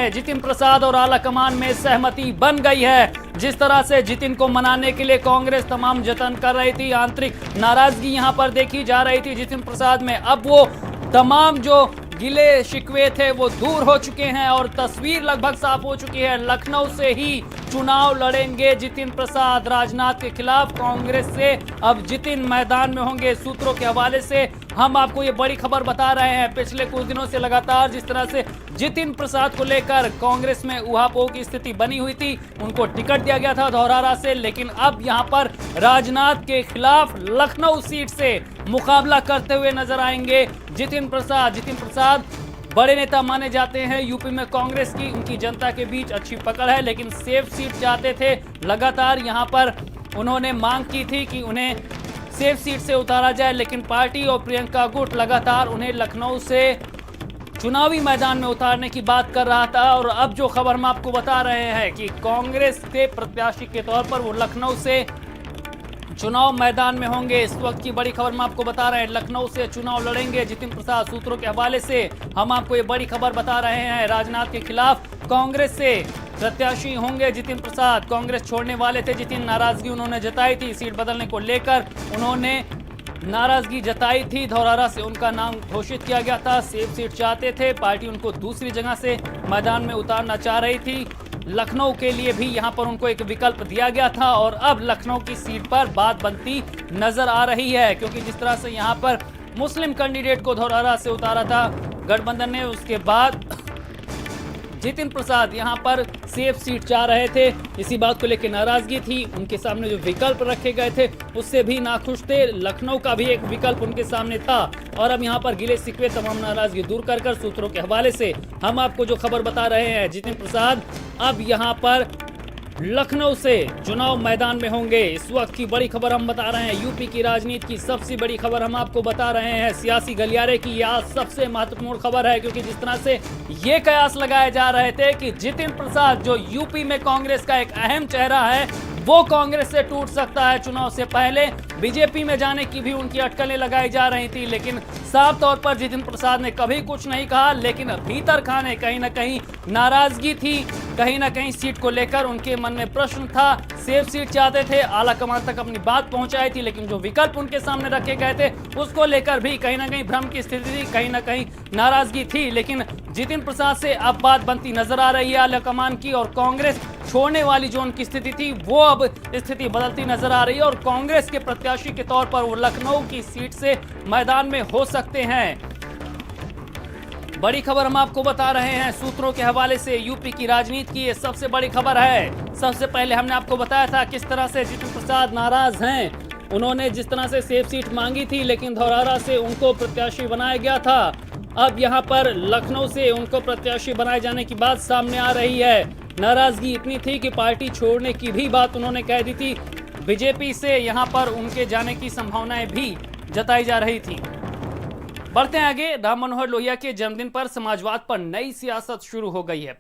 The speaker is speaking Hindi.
है। जितिन प्रसाद और आलाकमान में सहमति बन गई है। जिस तरह से जितिन को मनाने के लिए कांग्रेस तमाम जतन कर रही थी, आंतरिक नाराजगी यहां पर देखी जा रही थी जितिन प्रसाद में, अब वो तमाम जो गिले शिकवे थे वो दूर हो चुके हैं और तस्वीर लगभग साफ हो चुकी है। लखनऊ से ही चुनाव लड़ेंगे जितिन प्रसाद राजनाथ के खिलाफ। कांग्रेस से अब जितिन मैदान में होंगे। सूत्रों के हवाले से हम आपको ये बड़ी खबर बता रहे हैं। पिछले कुछ दिनों से लगातार जिस तरह से जितिन प्रसाद को लेकर कांग्रेस में उहापोह की स्थिति बनी हुई थी, उनको टिकट दिया गया था धौरहरा से, लेकिन अब यहां पर राजनाथ के खिलाफ लखनऊ सीट से मुकाबला करते हुए नजर आएंगे जितिन प्रसाद। जितिन प्रसाद बड़े नेता माने जाते हैं यूपी में कांग्रेस की, उनकी जनता के बीच अच्छी पकड़ है, लेकिन सेफ सीट चाहते थे। लगातार यहां पर उन्होंने मांग की थी कि उन्हें सेफ सीट से उतारा जाए, लेकिन पार्टी और प्रियंका गुट लगातार उन्हें लखनऊ से चुनावी मैदान में उतारने की बात कर रहा था। और अब जो खबर हम आपको बता रहे हैं कि कांग्रेस के प्रत्याशी के तौर पर वो लखनऊ से चुनाव मैदान में होंगे। इस वक्त की बड़ी खबर हम आपको बता रहे हैं, लखनऊ से चुनाव लड़ेंगे जितिन प्रसाद। सूत्रों के हवाले से हम आपको ये बड़ी खबर बता रहे हैं, राजनाथ के खिलाफ कांग्रेस से प्रत्याशी होंगे जितिन प्रसाद। कांग्रेस छोड़ने वाले थे जितिन, नाराजगी उन्होंने जताई थी, सीट बदलने को लेकर उन्होंने नाराजगी जताई थी। धौरहरा से उनका नाम घोषित किया गया था, सेफ सीट चाहते थे, पार्टी उनको दूसरी जगह से मैदान में उतारना चाह रही थी। लखनऊ के लिए भी यहां पर उनको एक विकल्प दिया गया था और अब लखनऊ की सीट पर बात बनती नजर आ रही है, क्योंकि जिस तरह से यहां पर मुस्लिम कैंडिडेट को धौरहरा से उतारा था गठबंधन ने, उसके बाद जितिन प्रसाद यहां पर सेफ सीट चाह रहे थे। इसी बात को लेकर नाराजगी थी, उनके सामने जो विकल्प रखे गए थे उससे भी नाखुश थे। लखनऊ का भी एक विकल्प उनके सामने था और अब यहां पर गिले शिकवे तमाम नाराजगी दूर कर सूत्रों के हवाले से हम आपको जो खबर बता रहे हैं, जितिन प्रसाद अब यहां पर लखनऊ से चुनाव मैदान में होंगे। इस वक्त की बड़ी खबर हम बता रहे हैं, यूपी की राजनीति की सबसे बड़ी खबर हम आपको बता रहे हैं, सियासी गलियारे की यह सबसे महत्वपूर्ण खबर है, क्योंकि जिस तरह से ये कयास लगाए जा रहे थे कि जितिन प्रसाद जो यूपी में कांग्रेस का एक अहम चेहरा है, वो कांग्रेस से टूट सकता है। चुनाव से पहले बीजेपी में जाने की भी उनकी अटकलें लगाई जा रही थी, लेकिन साफ तौर पर जितिन प्रसाद ने कभी कुछ नहीं कहा, लेकिन भीतर खाने कहीं ना कहीं नाराजगी थी, कहीं ना कहीं सीट को लेकर उनके मन में प्रश्न था। सेफ सीट चाहते थे, आला कमान तक अपनी बात पहुंचाई थी, लेकिन जो विकल्प उनके सामने रखे गए थे उसको लेकर भी कहीं ना कहीं भ्रम की स्थिति थी, कहीं ना कहीं नाराजगी थी। लेकिन जितिन प्रसाद से अब बात बनती नजर आ रही है आला कमान की, और कांग्रेस छोड़ने वाली जो उनकी स्थिति थी वो अब स्थिति बदलती नजर आ रही है और कांग्रेस के प्रत्याशी के तौर पर वो लखनऊ की सीट से मैदान में हो सकते हैं। बड़ी खबर हम आपको बता रहे हैं सूत्रों के हवाले से, यूपी की राजनीति की ये सबसे बड़ी खबर है। सबसे पहले हमने आपको बताया था किस तरह से जितिन प्रसाद नाराज हैं। उन्होंने जिस तरह से सेफ सीट मांगी थी, लेकिन धौरहरा से उनको प्रत्याशी बनाया गया था। अब यहां पर लखनऊ से उनको प्रत्याशी बनाए जाने की बात सामने आ रही है। नाराजगी इतनी थी कि पार्टी छोड़ने की भी बात उन्होंने कह दी थी। बीजेपी से यहां पर उनके जाने की संभावनाएं भी जताई जा रही थी। बढ़ते हैं आगे, राम मनोहर लोहिया के जन्मदिन पर समाजवाद पर नई सियासत शुरू हो गई है।